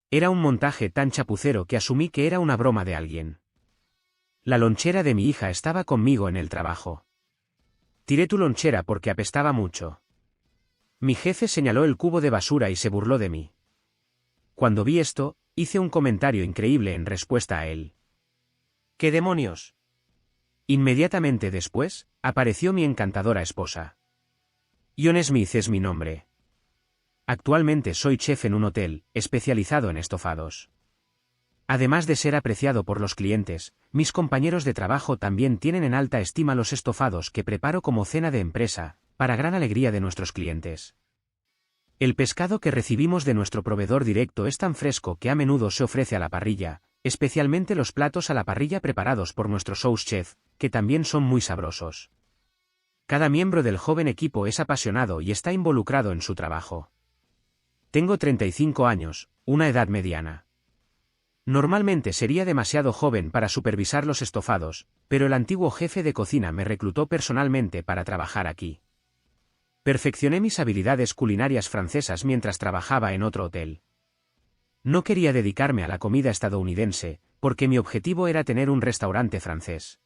Era un montaje tan chapucero que asumí que era una broma de alguien. La lonchera de mi hija estaba conmigo en el trabajo. Tiré tu lonchera porque apestaba mucho. Mi jefe señaló el cubo de basura y se burló de mí. Cuando vi esto, hice un comentario increíble en respuesta a él. ¿Qué demonios? Inmediatamente después, apareció mi encantadora esposa. Ione Smith es mi nombre. Actualmente soy chef en un hotel, especializado en estofados. Además de ser apreciado por los clientes, mis compañeros de trabajo también tienen en alta estima los estofados que preparo como cena de empresa, para gran alegría de nuestros clientes. El pescado que recibimos de nuestro proveedor directo es tan fresco que a menudo se ofrece a la parrilla, especialmente los platos a la parrilla preparados por nuestro sous chef, que también son muy sabrosos. Cada miembro del joven equipo es apasionado y está involucrado en su trabajo. Tengo 35 años, una edad mediana. Normalmente sería demasiado joven para supervisar los estofados, pero el antiguo jefe de cocina me reclutó personalmente para trabajar aquí. Perfeccioné mis habilidades culinarias francesas mientras trabajaba en otro hotel. No quería dedicarme a la comida estadounidense, porque mi objetivo era tener un restaurante francés.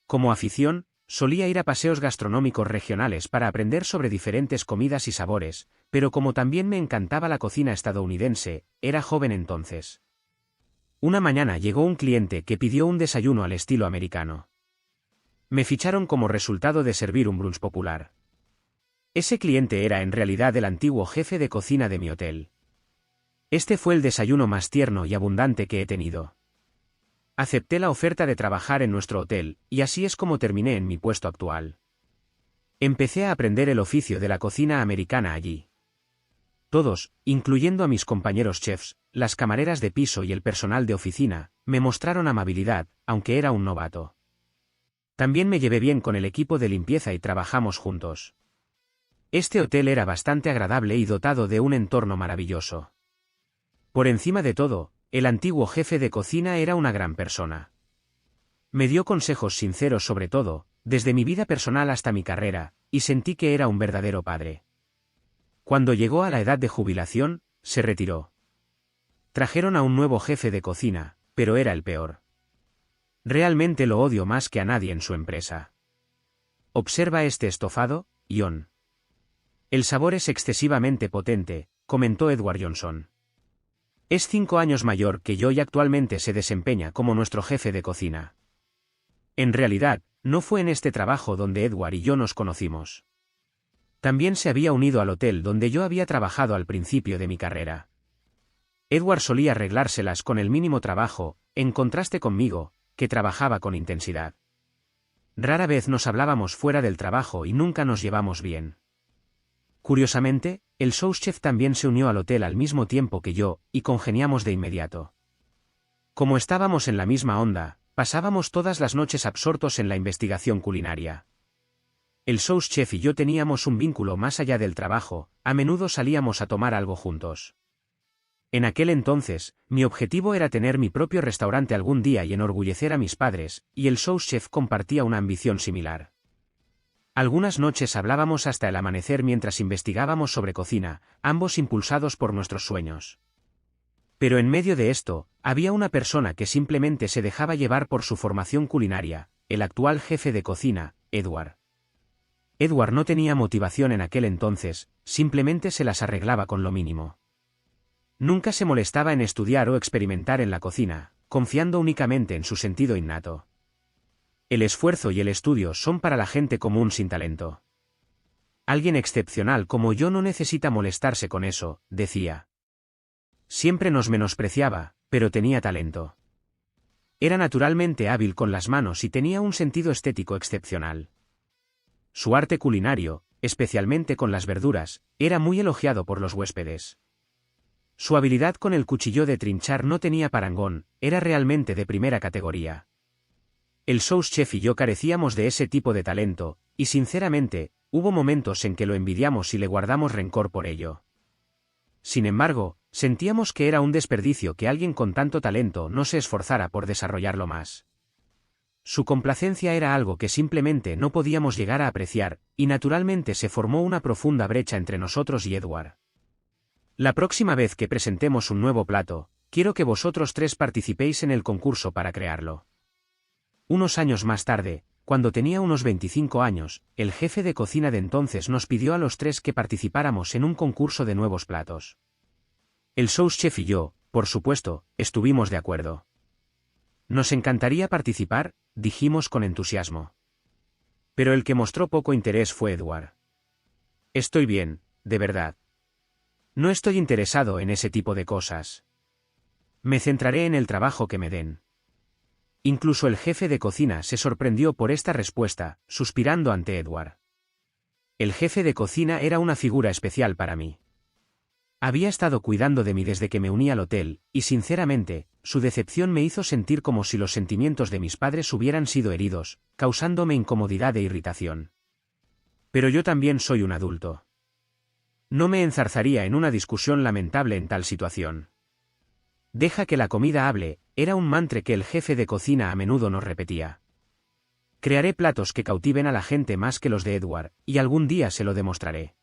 Como afición, solía ir a paseos gastronómicos regionales para aprender sobre diferentes comidas y sabores, pero como también me encantaba la cocina estadounidense, era joven entonces. Una mañana llegó un cliente que pidió un desayuno al estilo americano. Me ficharon como resultado de servir un brunch popular. Ese cliente era en realidad el antiguo jefe de cocina de mi hotel. Este fue el desayuno más tierno y abundante que he tenido. Acepté la oferta de trabajar en nuestro hotel, y así es como terminé en mi puesto actual. Empecé a aprender el oficio de la cocina americana allí. Todos, incluyendo a mis compañeros chefs, las camareras de piso y el personal de oficina, me mostraron amabilidad, aunque era un novato. También me llevé bien con el equipo de limpieza y trabajamos juntos. Este hotel era bastante agradable y dotado de un entorno maravilloso. Por encima de todo, el antiguo jefe de cocina era una gran persona. Me dio consejos sinceros sobre todo, desde mi vida personal hasta mi carrera, y sentí que era un verdadero padre. Cuando llegó a la edad de jubilación, se retiró. Trajeron a un nuevo jefe de cocina, pero era el peor. Realmente lo odio más que a nadie en su empresa. Observa este estofado, Ion. El sabor es excesivamente potente, comentó Edward Johnson. Es 5 años mayor que yo y actualmente se desempeña como nuestro jefe de cocina. En realidad, no fue en este trabajo donde Edward y yo nos conocimos. También se había unido al hotel donde yo había trabajado al principio de mi carrera. Edward solía arreglárselas con el mínimo trabajo, en contraste conmigo, que trabajaba con intensidad. Rara vez nos hablábamos fuera del trabajo y nunca nos llevamos bien. Curiosamente, el sous chef también se unió al hotel al mismo tiempo que yo, y congeniamos de inmediato. Como estábamos en la misma onda, pasábamos todas las noches absortos en la investigación culinaria. El sous chef y yo teníamos un vínculo más allá del trabajo, a menudo salíamos a tomar algo juntos. En aquel entonces, mi objetivo era tener mi propio restaurante algún día y enorgullecer a mis padres, y el sous chef compartía una ambición similar. Algunas noches hablábamos hasta el amanecer mientras investigábamos sobre cocina, ambos impulsados por nuestros sueños. Pero en medio de esto, había una persona que simplemente se dejaba llevar por su formación culinaria, el actual jefe de cocina, Edward. Edward no tenía motivación en aquel entonces, simplemente se las arreglaba con lo mínimo. Nunca se molestaba en estudiar o experimentar en la cocina, confiando únicamente en su sentido innato. El esfuerzo y el estudio son para la gente común sin talento. Alguien excepcional como yo no necesita molestarse con eso, decía. Siempre nos menospreciaba, pero tenía talento. Era naturalmente hábil con las manos y tenía un sentido estético excepcional. Su arte culinario, especialmente con las verduras, era muy elogiado por los huéspedes. Su habilidad con el cuchillo de trinchar no tenía parangón, era realmente de primera categoría. El sous chef y yo carecíamos de ese tipo de talento, y sinceramente, hubo momentos en que lo envidiamos y le guardamos rencor por ello. Sin embargo, sentíamos que era un desperdicio que alguien con tanto talento no se esforzara por desarrollarlo más. Su complacencia era algo que simplemente no podíamos llegar a apreciar, y naturalmente se formó una profunda brecha entre nosotros y Edward. La próxima vez que presentemos un nuevo plato, quiero que vosotros tres participéis en el concurso para crearlo. Unos años más tarde, cuando tenía unos 25 años, el jefe de cocina de entonces nos pidió a los tres que participáramos en un concurso de nuevos platos. El sous chef y yo, por supuesto, estuvimos de acuerdo. Nos encantaría participar, dijimos con entusiasmo. Pero el que mostró poco interés fue Edward. Estoy bien, de verdad. No estoy interesado en ese tipo de cosas. Me centraré en el trabajo que me den. Incluso el jefe de cocina se sorprendió por esta respuesta, suspirando ante Edward. El jefe de cocina era una figura especial para mí. Había estado cuidando de mí desde que me uní al hotel, y sinceramente, su decepción me hizo sentir como si los sentimientos de mis padres hubieran sido heridos, causándome incomodidad e irritación. Pero yo también soy un adulto. No me enzarzaría en una discusión lamentable en tal situación. Deja que la comida hable, era un mantra que el jefe de cocina a menudo nos repetía. Crearé platos que cautiven a la gente más que los de Edward, y algún día se lo demostraré.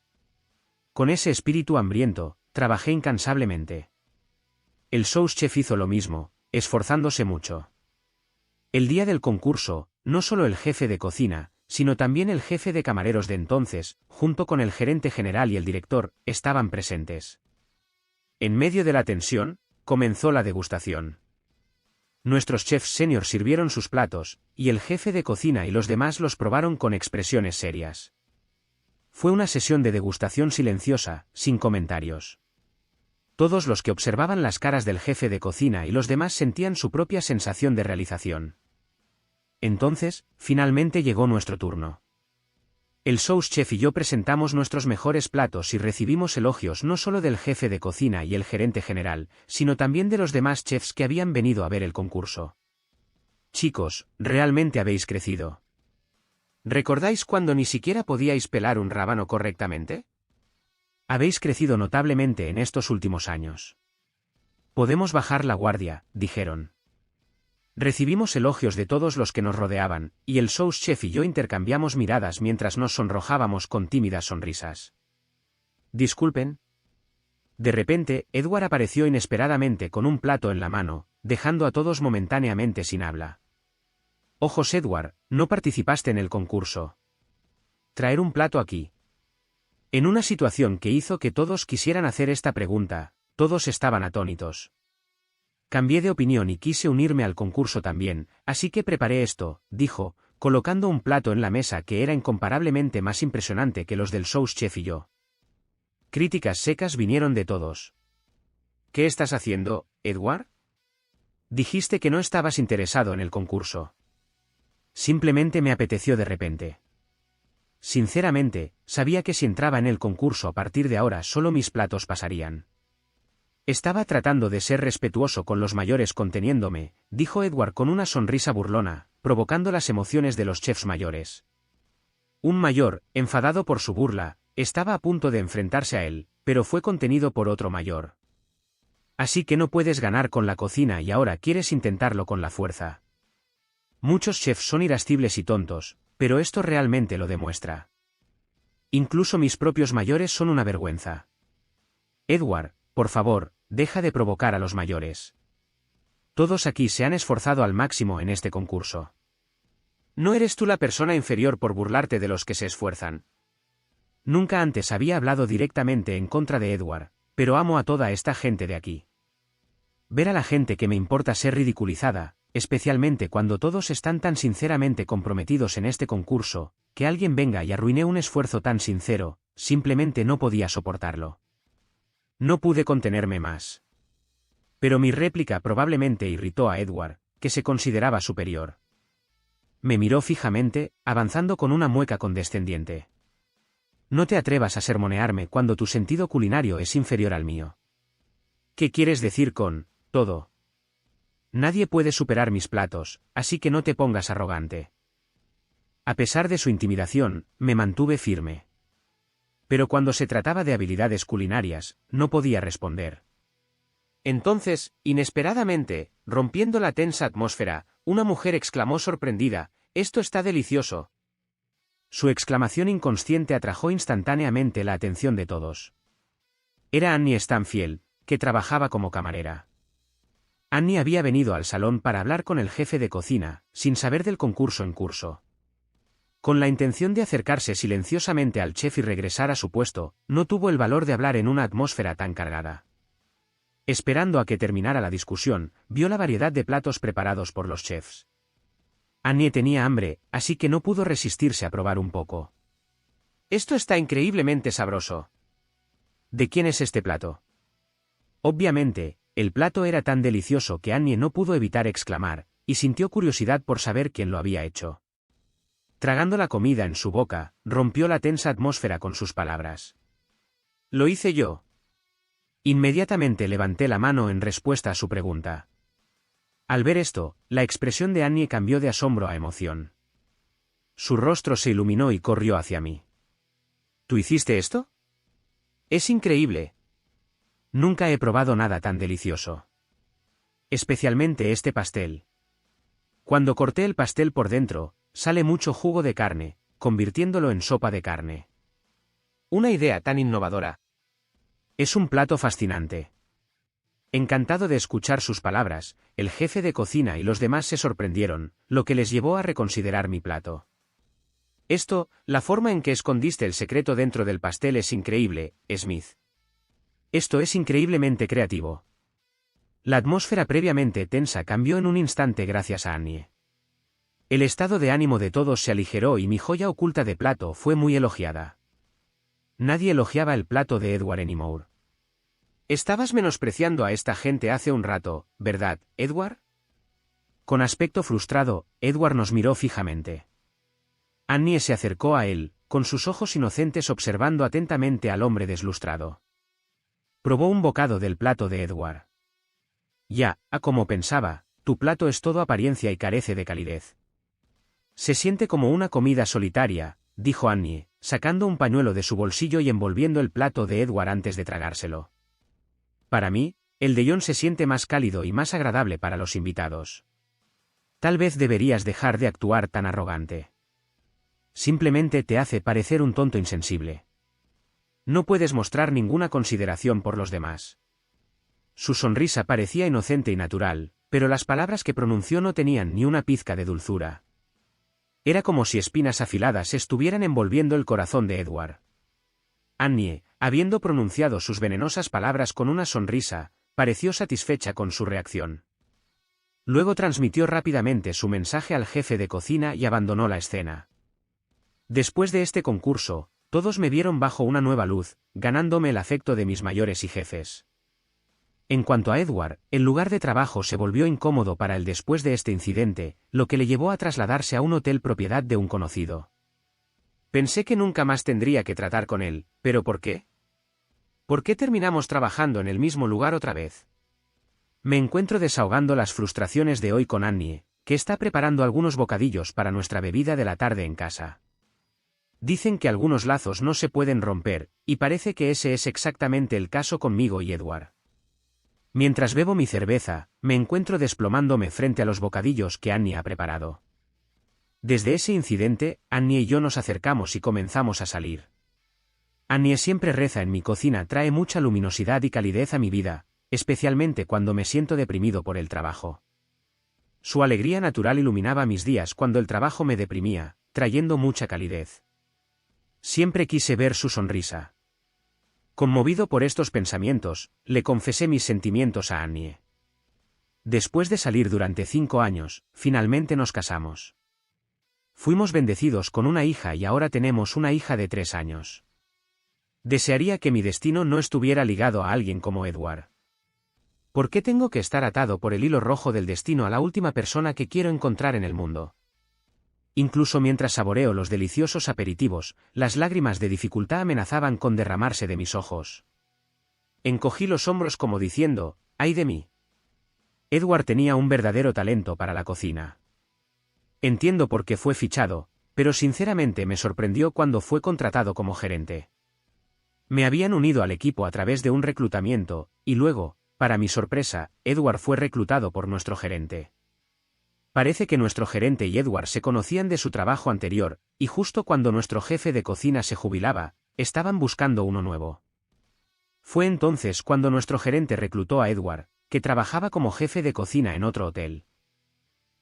Con ese espíritu hambriento, trabajé incansablemente. El sous chef hizo lo mismo, esforzándose mucho. El día del concurso, no solo el jefe de cocina, sino también el jefe de camareros de entonces, junto con el gerente general y el director, estaban presentes. En medio de la tensión, comenzó la degustación. Nuestros chefs senior sirvieron sus platos, y el jefe de cocina y los demás los probaron con expresiones serias. Fue una sesión de degustación silenciosa, sin comentarios. Todos los que observaban las caras del jefe de cocina y los demás sentían su propia sensación de realización. Entonces, finalmente llegó nuestro turno. El sous chef y yo presentamos nuestros mejores platos y recibimos elogios no solo del jefe de cocina y el gerente general, sino también de los demás chefs que habían venido a ver el concurso. Chicos, realmente habéis crecido. ¿Recordáis cuando ni siquiera podíais pelar un rábano correctamente? Habéis crecido notablemente en estos últimos años. Podemos bajar la guardia, dijeron. Recibimos elogios de todos los que nos rodeaban, y el sous chef y yo intercambiamos miradas mientras nos sonrojábamos con tímidas sonrisas. Disculpen. De repente, Edward apareció inesperadamente con un plato en la mano, dejando a todos momentáneamente sin habla. Ojos Edward, no participaste en el concurso. Traer un plato aquí. En una situación que hizo que todos quisieran hacer esta pregunta, todos estaban atónitos. Cambié de opinión y quise unirme al concurso también, así que preparé esto, dijo, colocando un plato en la mesa que era incomparablemente más impresionante que los del sous chef y yo. Críticas secas vinieron de todos. ¿Qué estás haciendo, Edward? Dijiste que no estabas interesado en el concurso. Simplemente me apeteció de repente. Sinceramente, sabía que si entraba en el concurso a partir de ahora solo mis platos pasarían. Estaba tratando de ser respetuoso con los mayores conteniéndome, dijo Edward con una sonrisa burlona, provocando las emociones de los chefs mayores. Un mayor, enfadado por su burla, estaba a punto de enfrentarse a él, pero fue contenido por otro mayor. Así que no puedes ganar con la cocina y ahora quieres intentarlo con la fuerza. Muchos chefs son irascibles y tontos, pero esto realmente lo demuestra. Incluso mis propios mayores son una vergüenza. Edward, por favor, deja de provocar a los mayores. Todos aquí se han esforzado al máximo en este concurso. ¿No eres tú la persona inferior por burlarte de los que se esfuerzan? Nunca antes había hablado directamente en contra de Edward, pero amo a toda esta gente de aquí. Ver a la gente que me importa ser ridiculizada, especialmente cuando todos están tan sinceramente comprometidos en este concurso, que alguien venga y arruine un esfuerzo tan sincero, simplemente no podía soportarlo. No pude contenerme más. Pero mi réplica probablemente irritó a Edward, que se consideraba superior. Me miró fijamente, avanzando con una mueca condescendiente. No te atrevas a sermonearme cuando tu sentido culinario es inferior al mío. ¿Qué quieres decir con todo? Nadie puede superar mis platos, así que no te pongas arrogante. A pesar de su intimidación, me mantuve firme. Pero cuando se trataba de habilidades culinarias, no podía responder. Entonces, inesperadamente, rompiendo la tensa atmósfera, una mujer exclamó sorprendida, «¡Esto está delicioso!». Su exclamación inconsciente atrajo instantáneamente la atención de todos. Era Annie Stanfield, que trabajaba como camarera. Annie había venido al salón para hablar con el jefe de cocina, sin saber del concurso en curso. Con la intención de acercarse silenciosamente al chef y regresar a su puesto, no tuvo el valor de hablar en una atmósfera tan cargada. Esperando a que terminara la discusión, vio la variedad de platos preparados por los chefs. Annie tenía hambre, así que no pudo resistirse a probar un poco. «Esto está increíblemente sabroso». «¿De quién es este plato?» Obviamente, el plato era tan delicioso que Annie no pudo evitar exclamar, y sintió curiosidad por saber quién lo había hecho. Tragando la comida en su boca, rompió la tensa atmósfera con sus palabras. «Lo hice yo». Inmediatamente levanté la mano en respuesta a su pregunta. Al ver esto, la expresión de Annie cambió de asombro a emoción. Su rostro se iluminó y corrió hacia mí. «¿Tú hiciste esto? Es increíble. Nunca he probado nada tan delicioso. Especialmente este pastel. Cuando corté el pastel por dentro, sale mucho jugo de carne, convirtiéndolo en sopa de carne. Una idea tan innovadora. Es un plato fascinante». Encantado de escuchar sus palabras, el jefe de cocina y los demás se sorprendieron, lo que les llevó a reconsiderar mi plato. «Esto, la forma en que escondiste el secreto dentro del pastel es increíble, Smith. Esto es increíblemente creativo». La atmósfera previamente tensa cambió en un instante gracias a Annie. El estado de ánimo de todos se aligeró y mi joya oculta de plato fue muy elogiada. Nadie elogiaba el plato de Edward Enimour. «Estabas menospreciando a esta gente hace un rato, ¿verdad, Edward?» Con aspecto frustrado, Edward nos miró fijamente. Annie se acercó a él, con sus ojos inocentes observando atentamente al hombre deslustrado. Probó un bocado del plato de Edward. «Ya, como pensaba, tu plato es todo apariencia y carece de calidez. Se siente como una comida solitaria», dijo Annie, sacando un pañuelo de su bolsillo y envolviendo el plato de Edward antes de tragárselo. «Para mí, el de John se siente más cálido y más agradable para los invitados. Tal vez deberías dejar de actuar tan arrogante. Simplemente te hace parecer un tonto insensible. No puedes mostrar ninguna consideración por los demás». Su sonrisa parecía inocente y natural, pero las palabras que pronunció no tenían ni una pizca de dulzura. Era como si espinas afiladas estuvieran envolviendo el corazón de Edward. Annie, habiendo pronunciado sus venenosas palabras con una sonrisa, pareció satisfecha con su reacción. Luego transmitió rápidamente su mensaje al jefe de cocina y abandonó la escena. Después de este concurso, todos me vieron bajo una nueva luz, ganándome el afecto de mis mayores y jefes. En cuanto a Edward, el lugar de trabajo se volvió incómodo para él después de este incidente, lo que le llevó a trasladarse a un hotel propiedad de un conocido. Pensé que nunca más tendría que tratar con él, ¿pero por qué? ¿Por qué terminamos trabajando en el mismo lugar otra vez? Me encuentro desahogando las frustraciones de hoy con Annie, que está preparando algunos bocadillos para nuestra bebida de la tarde en casa. Dicen que algunos lazos no se pueden romper, y parece que ese es exactamente el caso conmigo y Edward. Mientras bebo mi cerveza, me encuentro desplomándome frente a los bocadillos que Annie ha preparado. Desde ese incidente, Annie y yo nos acercamos y comenzamos a salir. Annie siempre reza en mi cocina, trae mucha luminosidad y calidez a mi vida, especialmente cuando me siento deprimido por el trabajo. Su alegría natural iluminaba mis días cuando el trabajo me deprimía, trayendo mucha calidez. Siempre quise ver su sonrisa. Conmovido por estos pensamientos, le confesé mis sentimientos a Annie. Después de salir durante 5 años, finalmente nos casamos. Fuimos bendecidos con una hija y ahora tenemos una hija de 3 años. Desearía que mi destino no estuviera ligado a alguien como Edward. ¿Por qué tengo que estar atado por el hilo rojo del destino a la última persona que quiero encontrar en el mundo? Incluso mientras saboreo los deliciosos aperitivos, las lágrimas de dificultad amenazaban con derramarse de mis ojos. Encogí los hombros como diciendo, ¡ay de mí! Edward tenía un verdadero talento para la cocina. Entiendo por qué fue fichado, pero sinceramente me sorprendió cuando fue contratado como gerente. Me habían unido al equipo a través de un reclutamiento, y luego, para mi sorpresa, Edward fue reclutado por nuestro gerente. Parece que nuestro gerente y Edward se conocían de su trabajo anterior, y justo cuando nuestro jefe de cocina se jubilaba, estaban buscando uno nuevo. Fue entonces cuando nuestro gerente reclutó a Edward, que trabajaba como jefe de cocina en otro hotel.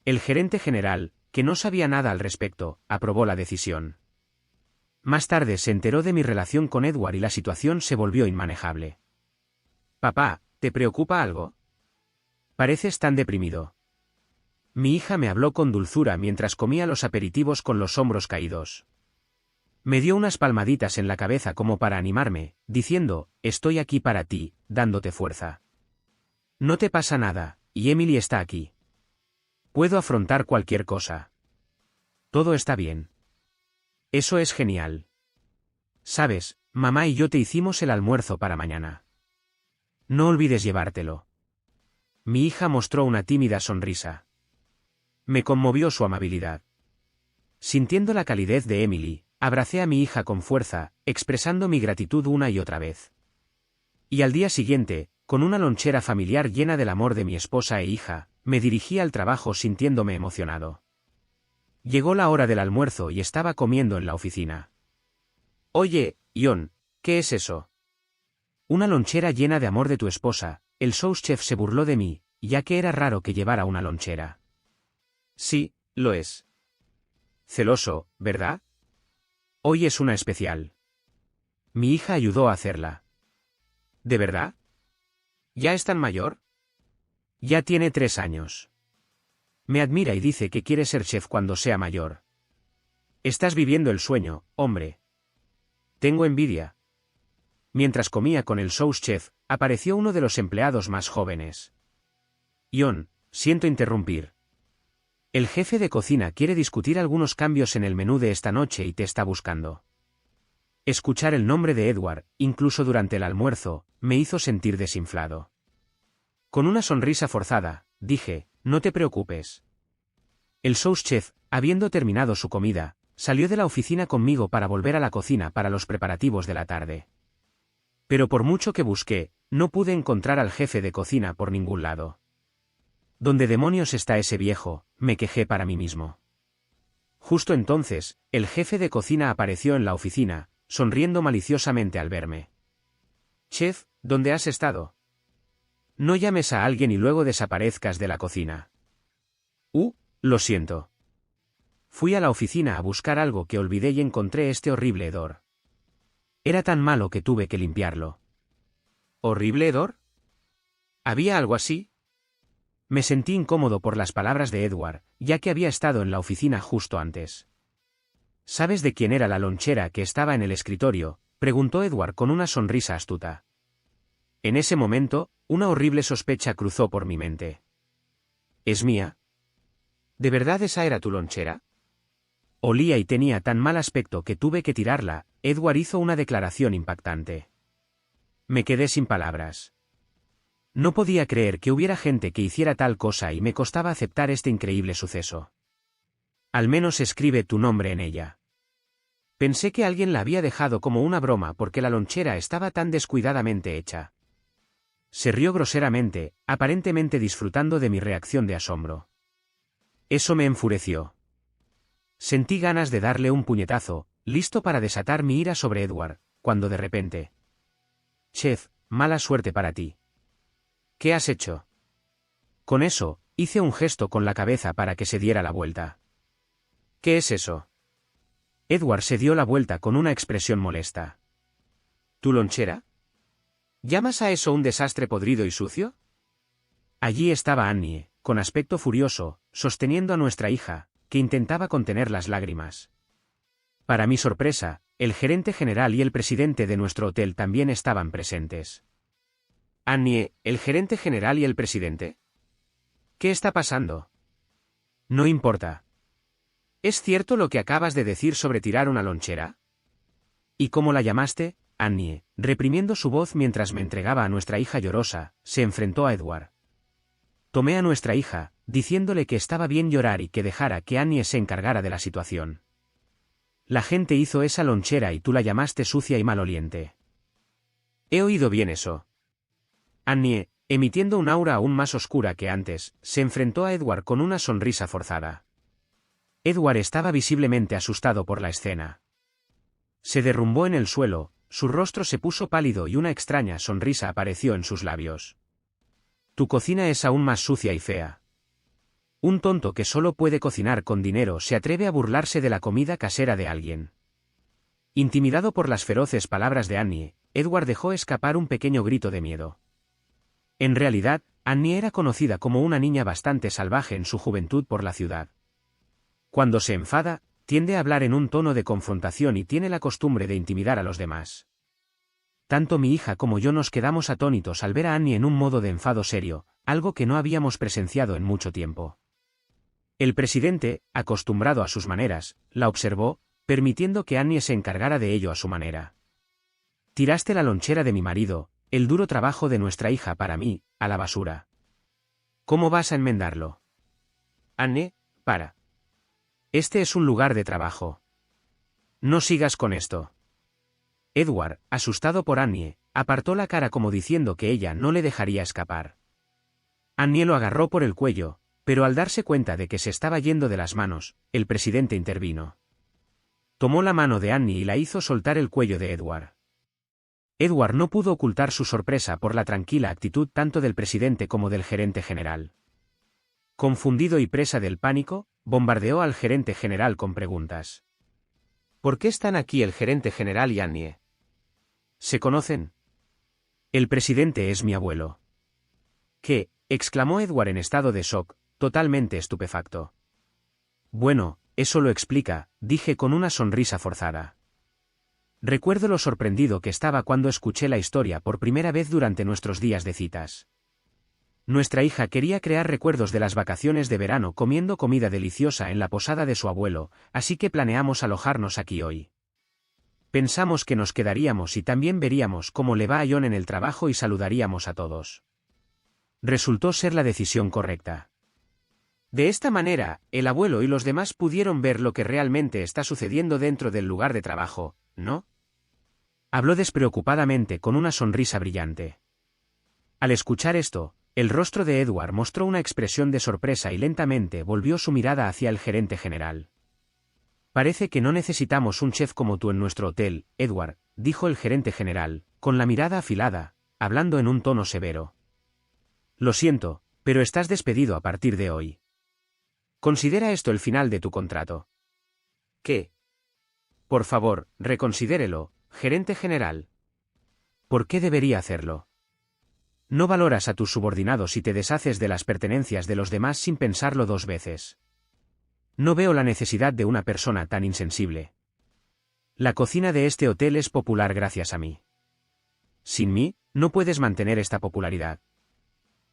El gerente general, que no sabía nada al respecto, aprobó la decisión. Más tarde se enteró de mi relación con Edward y la situación se volvió inmanejable. Papá, ¿te preocupa algo? Pareces tan deprimido. Mi hija me habló con dulzura mientras comía los aperitivos con los hombros caídos. Me dio unas palmaditas en la cabeza como para animarme, diciendo, estoy aquí para ti, dándote fuerza. No te pasa nada, y Emily está aquí. Puedo afrontar cualquier cosa. Todo está bien. Eso es genial. Sabes, mamá y yo te hicimos el almuerzo para mañana. No olvides llevártelo. Mi hija mostró una tímida sonrisa. Me conmovió su amabilidad. Sintiendo la calidez de Emily, abracé a mi hija con fuerza, expresando mi gratitud una y otra vez. Y al día siguiente, con una lonchera familiar llena del amor de mi esposa e hija, me dirigí al trabajo sintiéndome emocionado. Llegó la hora del almuerzo y estaba comiendo en la oficina. Oye, Ion, ¿qué es eso? Una lonchera llena de amor de tu esposa. El sous chef se burló de mí, ya que era raro que llevara una lonchera. Sí, lo es. Celoso, ¿verdad? Hoy es una especial. Mi hija ayudó a hacerla. ¿De verdad? ¿Ya es tan mayor? Ya tiene 3 años. Me admira y dice que quiere ser chef cuando sea mayor. Estás viviendo el sueño, hombre. Tengo envidia. Mientras comía con el sous chef, apareció uno de los empleados más jóvenes. Ion, siento interrumpir. El jefe de cocina quiere discutir algunos cambios en el menú de esta noche y te está buscando. Escuchar el nombre de Edward, incluso durante el almuerzo, me hizo sentir desinflado. Con una sonrisa forzada, dije, no te preocupes. El sous chef, habiendo terminado su comida, salió de la oficina conmigo para volver a la cocina para los preparativos de la tarde. Pero por mucho que busqué, no pude encontrar al jefe de cocina por ningún lado. ¿Dónde demonios está ese viejo?, me quejé para mí mismo. Justo entonces, el jefe de cocina apareció en la oficina, sonriendo maliciosamente al verme. Chef, ¿dónde has estado? No llames a alguien y luego desaparezcas de la cocina. Lo siento. Fui a la oficina a buscar algo que olvidé y encontré este horrible hedor. Era tan malo que tuve que limpiarlo. ¿Horrible hedor? ¿Había algo así? Me sentí incómodo por las palabras de Edward, ya que había estado en la oficina justo antes. ¿Sabes de quién era la lonchera que estaba en el escritorio?, preguntó Edward con una sonrisa astuta. En ese momento, una horrible sospecha cruzó por mi mente. ¿Es mía? ¿De verdad esa era tu lonchera? Olía y tenía tan mal aspecto que tuve que tirarla. Edward hizo una declaración impactante. Me quedé sin palabras. No podía creer que hubiera gente que hiciera tal cosa y me costaba aceptar este increíble suceso. Al menos escribe tu nombre en ella. Pensé que alguien la había dejado como una broma porque la lonchera estaba tan descuidadamente hecha. Se rió groseramente, aparentemente disfrutando de mi reacción de asombro. Eso me enfureció. Sentí ganas de darle un puñetazo, listo para desatar mi ira sobre Edward, cuando de repente... Chef, mala suerte para ti. ¿Qué has hecho? Con eso, hice un gesto con la cabeza para que se diera la vuelta. ¿Qué es eso? Edward se dio la vuelta con una expresión molesta. ¿Tu lonchera? ¿Llamas a eso un desastre podrido y sucio? Allí estaba Annie, con aspecto furioso, sosteniendo a nuestra hija, que intentaba contener las lágrimas. Para mi sorpresa, el gerente general y el presidente de nuestro hotel también estaban presentes. Annie, ¿el gerente general y el presidente? ¿Qué está pasando? No importa. ¿Es cierto lo que acabas de decir sobre tirar una lonchera? ¿Y cómo la llamaste? Annie, reprimiendo su voz mientras me entregaba a nuestra hija llorosa, se enfrentó a Edward. Tomé a nuestra hija, diciéndole que estaba bien llorar y que dejara que Annie se encargara de la situación. La gente hizo esa lonchera y tú la llamaste sucia y maloliente. He oído bien eso. Annie, emitiendo un aura aún más oscura que antes, se enfrentó a Edward con una sonrisa forzada. Edward estaba visiblemente asustado por la escena. Se derrumbó en el suelo, su rostro se puso pálido y una extraña sonrisa apareció en sus labios. Tu cocina es aún más sucia y fea. Un tonto que solo puede cocinar con dinero se atreve a burlarse de la comida casera de alguien. Intimidado por las feroces palabras de Annie, Edward dejó escapar un pequeño grito de miedo. En realidad, Annie era conocida como una niña bastante salvaje en su juventud por la ciudad. Cuando se enfada, tiende a hablar en un tono de confrontación y tiene la costumbre de intimidar a los demás. Tanto mi hija como yo nos quedamos atónitos al ver a Annie en un modo de enfado serio, algo que no habíamos presenciado en mucho tiempo. El presidente, acostumbrado a sus maneras, la observó, permitiendo que Annie se encargara de ello a su manera. Tiraste la lonchera de mi marido, el duro trabajo de nuestra hija para mí, a la basura. ¿Cómo vas a enmendarlo? Annie, para. Este es un lugar de trabajo. No sigas con esto. Edward, asustado por Annie, apartó la cara como diciendo que ella no le dejaría escapar. Annie lo agarró por el cuello, pero al darse cuenta de que se estaba yendo de las manos, el presidente intervino. Tomó la mano de Annie y la hizo soltar el cuello de Edward. Edward no pudo ocultar su sorpresa por la tranquila actitud tanto del presidente como del gerente general. Confundido y presa del pánico, bombardeó al gerente general con preguntas. ¿Por qué están aquí el gerente general y Annie? ¿Se conocen? El presidente es mi abuelo. ¿Qué? Exclamó Edward en estado de shock, totalmente estupefacto. Bueno, eso lo explica, dije con una sonrisa forzada. Recuerdo lo sorprendido que estaba cuando escuché la historia por primera vez durante nuestros días de citas. Nuestra hija quería crear recuerdos de las vacaciones de verano comiendo comida deliciosa en la posada de su abuelo, así que planeamos alojarnos aquí hoy. Pensamos que nos quedaríamos y también veríamos cómo le va a John en el trabajo y saludaríamos a todos. Resultó ser la decisión correcta. De esta manera, el abuelo y los demás pudieron ver lo que realmente está sucediendo dentro del lugar de trabajo, ¿no? Habló despreocupadamente con una sonrisa brillante. Al escuchar esto, el rostro de Edward mostró una expresión de sorpresa y lentamente volvió su mirada hacia el gerente general. Parece que no necesitamos un chef como tú en nuestro hotel, Edward, dijo el gerente general, con la mirada afilada, hablando en un tono severo. Lo siento, pero estás despedido a partir de hoy. Considera esto el final de tu contrato. ¿Qué? Por favor, reconsidérelo, gerente general. ¿Por qué debería hacerlo? No valoras a tus subordinados y te deshaces de las pertenencias de los demás sin pensarlo dos veces. No veo la necesidad de una persona tan insensible. La cocina de este hotel es popular gracias a mí. Sin mí, no puedes mantener esta popularidad.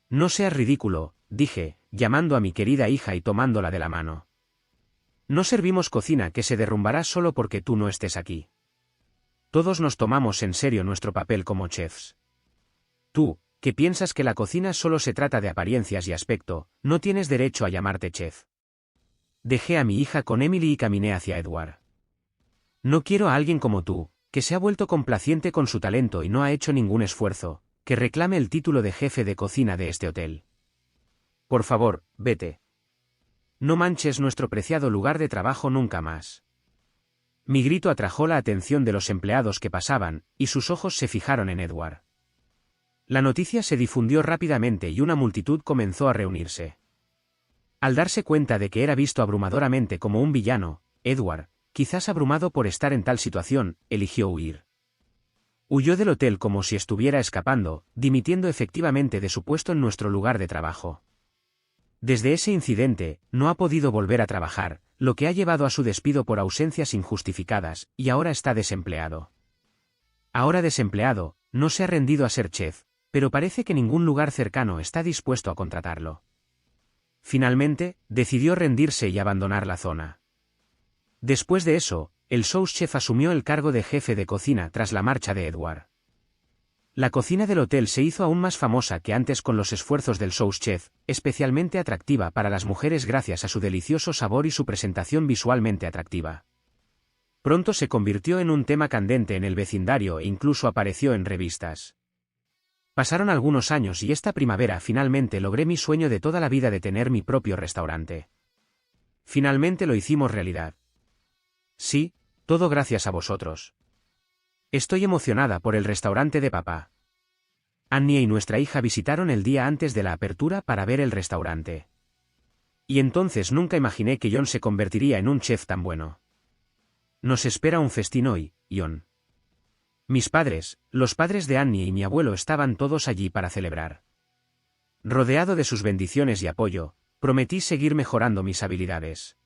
No seas ridículo, dije, llamando a mi querida hija y tomándola de la mano. No servimos cocina que se derrumbará solo porque tú no estés aquí. Todos nos tomamos en serio nuestro papel como chefs. Tú, que piensas que la cocina solo se trata de apariencias y aspecto, no tienes derecho a llamarte chef. Dejé a mi hija con Emily y caminé hacia Edward. No quiero a alguien como tú, que se ha vuelto complaciente con su talento y no ha hecho ningún esfuerzo, que reclame el título de jefe de cocina de este hotel. Por favor, vete. No manches nuestro preciado lugar de trabajo nunca más. Mi grito atrajo la atención de los empleados que pasaban, y sus ojos se fijaron en Edward. La noticia se difundió rápidamente y una multitud comenzó a reunirse. Al darse cuenta de que era visto abrumadoramente como un villano, Edward, quizás abrumado por estar en tal situación, eligió huir. Huyó del hotel como si estuviera escapando, dimitiendo efectivamente de su puesto en nuestro lugar de trabajo. Desde ese incidente, no ha podido volver a trabajar, lo que ha llevado a su despido por ausencias injustificadas, y ahora está desempleado. Ahora desempleado, no se ha rendido a ser chef, pero parece que ningún lugar cercano está dispuesto a contratarlo. Finalmente, decidió rendirse y abandonar la zona. Después de eso, el sous chef asumió el cargo de jefe de cocina tras la marcha de Edward. La cocina del hotel se hizo aún más famosa que antes con los esfuerzos del sous chef, especialmente atractiva para las mujeres gracias a su delicioso sabor y su presentación visualmente atractiva. Pronto se convirtió en un tema candente en el vecindario e incluso apareció en revistas. Pasaron algunos años y esta primavera finalmente logré mi sueño de toda la vida de tener mi propio restaurante. Finalmente lo hicimos realidad. Sí, todo gracias a vosotros. Estoy emocionada por el restaurante de papá. Annie y nuestra hija visitaron el día antes de la apertura para ver el restaurante. Y entonces nunca imaginé que John se convertiría en un chef tan bueno. Nos espera un festín hoy, John. Mis padres, los padres de Annie y mi abuelo estaban todos allí para celebrar. Rodeado de sus bendiciones y apoyo, prometí seguir mejorando mis habilidades.